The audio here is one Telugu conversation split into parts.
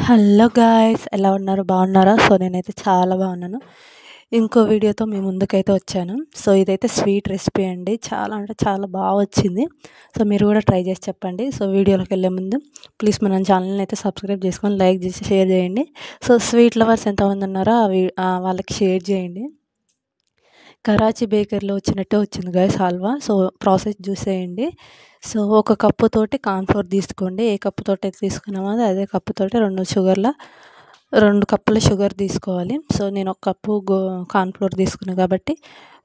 హలో గాయ్స్, ఎలా ఉన్నారు? బాగున్నారా? సో నేనైతే చాలా బాగున్నాను. ఇంకో వీడియోతో మీ ముందుకైతే వచ్చాను. సో ఇదైతే స్వీట్ రెసిపీ అండి. చాలా అంటే చాలా బాగా వచ్చింది. సో మీరు కూడా ట్రై చేసి చెప్పండి. సో వీడియోలోకి వెళ్ళే ముందు ప్లీజ్ మన ఛానల్ని అయితే సబ్స్క్రైబ్ చేసుకొని లైక్ చేసి షేర్ చేయండి. సో స్వీట్ లవర్స్ ఎంతమంది ఉన్నారో వాళ్ళకి షేర్ చేయండి. కరాచీ బేకరీలో వచ్చినట్టే వచ్చింది గాయ్స్ హల్వా. సో ప్రాసెస్ చూసేయండి. సో ఒక కప్పుతోటి కార్న్‌ఫ్లోర్ తీసుకోండి. ఏ కప్పుతోటి అయితే తీసుకున్నామో అదే కప్పుతోటి 2 కప్పుల షుగర్ తీసుకోవాలి. సో నేను ఒక కప్పు కార్న్‌ఫ్లోర్ తీసుకున్నాను కాబట్టి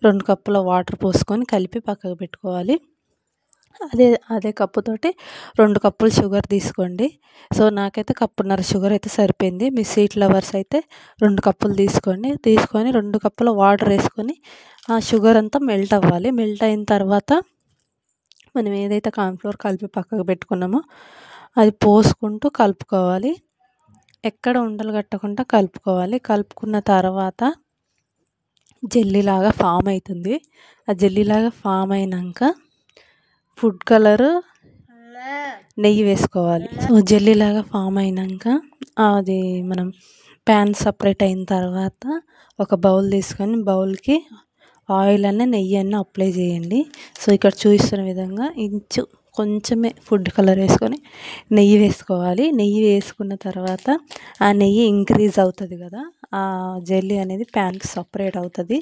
2 కప్పుల వాటర్ పోసుకొని కలిపి పక్కకు పెట్టుకోవాలి. అదే కప్పుతోటి 2 కప్పులు షుగర్ తీసుకోండి. సో నాకైతే కప్పున్నర షుగర్ అయితే సరిపోయింది. మీ స్వీట్ లవర్స్ అయితే 2 కప్పులు తీసుకొని 2 కప్పుల వాటర్ వేసుకొని ఆ షుగర్ అంతా మెల్ట్ అవ్వాలి. మెల్ట్ అయిన తర్వాత మనం ఏదైతే కార్న్‌ఫ్లోర్ కలిపి పక్కకు పెట్టుకున్నామో అది పోసుకుంటూ కలుపుకోవాలి. ఎక్కడ ఉండలు కట్టకుండా కలుపుకోవాలి. కలుపుకున్న తర్వాత జెల్లీలాగా ఫామ్ అవుతుంది. ఆ జెల్లీలాగా ఫామ్ అయినాక ఫుడ్ కలర్, నెయ్యి వేసుకోవాలి. సో జెల్లీలాగా ఫామ్ అయినాక అది మనం ప్యాన్ సపరేట్ అయిన తర్వాత ఒక బౌల్ తీసుకొని బౌల్కి ఆయిల్ అన్న నెయ్యి అన్న అప్లై చేయండి. సో ఇక్కడ చూపిస్తున్న విధంగా కొంచెమే ఫుడ్ కలర్ వేసుకొని నెయ్యి వేసుకోవాలి. నెయ్యి వేసుకున్న తర్వాత ఆ నెయ్యి ఇంక్రీజ్ అవుతుంది కదా, ఆ జెల్లీ అనేది ప్యాన్కి సపరేట్ అవుతుంది.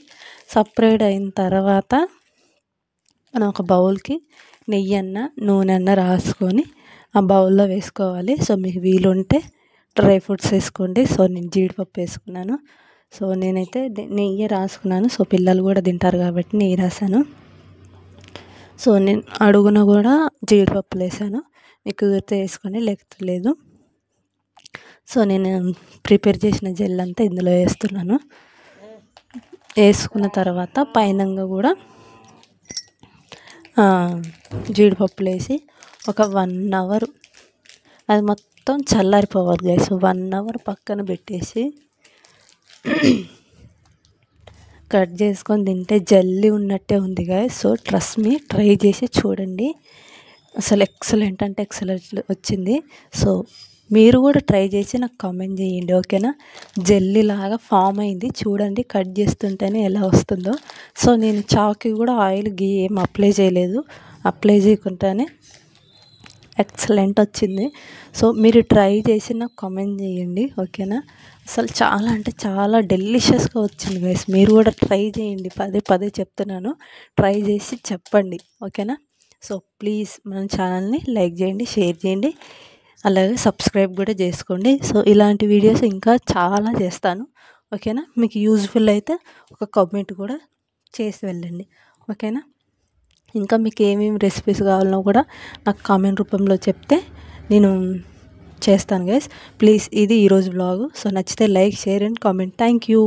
సపరేట్ అయిన తర్వాత మనం ఒక బౌల్కి నెయ్యి అన్న నూనె అన్న రాసుకొని ఆ బౌల్లో వేసుకోవాలి. సో మీకు వీలుంటే డ్రై ఫ్రూట్స్ వేసుకోండి. సో నేను జీడిపప్పు వేసుకున్నాను. సో నేనైతే నెయ్యి రాసుకున్నాను. సో పిల్లలు కూడా తింటారు కాబట్టి నెయ్యి రాసాను. సో నేను అడుగున కూడా జీడిపప్పులు వేసాను. మీకు కుదిరితే వేసుకోండి, లేకపోతే లేదు. సో నేను ప్రిపేర్ చేసిన జెల్ అంతా ఇందులో వేస్తున్నాను. వేసుకున్న తర్వాత పైనంగా కూడా జీడిపప్పులు వేసి ఒక 1 అవర్ అది మొత్తం చల్లారిపోవాలి గైస్. 1 అవర్ పక్కన పెట్టేసి కట్ చేసుకొని తింటే జల్లీ ఉన్నట్టే ఉంది guys. So trust me, try చేసి చూడండి. అసలు ఎక్సలెంట్ అంటే ఎక్సలెంట్ వచ్చింది. సో మీరు కూడా ట్రై చేసి నాకు కామెంట్ చేయండి, ఓకేనా? జెల్లీ లాగా ఫామ్ అయింది చూడండి, కట్ చేస్తుంటేనే ఎలా వస్తుందో. సో నేను చాక్కి కూడా ఆయిల్ ఏం అప్లై చేయలేదు. అప్లై చేయకుండానే ఎక్సలెంట్ వచ్చింది. సో మీరు ట్రై చేసి నాకు కామెంట్ చేయండి, ఓకేనా? అసలు చాలా అంటే చాలా డెలిషియస్గా వచ్చింది గైస్. మీరు కూడా ట్రై చేయండి, పదే చెప్తున్నాను. ట్రై చేసి చెప్పండి, ఓకేనా? సో ప్లీజ్ మన ఛానల్ని లైక్ చేయండి, షేర్ చేయండి, అలాగే సబ్స్క్రైబ్ కూడా చేసుకోండి. సో ఇలాంటి వీడియోస్ ఇంకా చాలా చేస్తాను, ఓకేనా? మీకు యూజ్ఫుల్ అయితే ఒక కామెంట్ కూడా చేసి వెళ్ళండి, ఓకేనా? ఇంకా మీకు ఏమేమి రెసిపీస్ కావాలన్నా కూడా నాకు కామెంట్ రూపంలో చెప్తే నేను చేస్తాను గైస్. ప్లీజ్ ఇది ఈరోజు వ్లాగు. సో నచ్చితే like, share and comment. Thank you.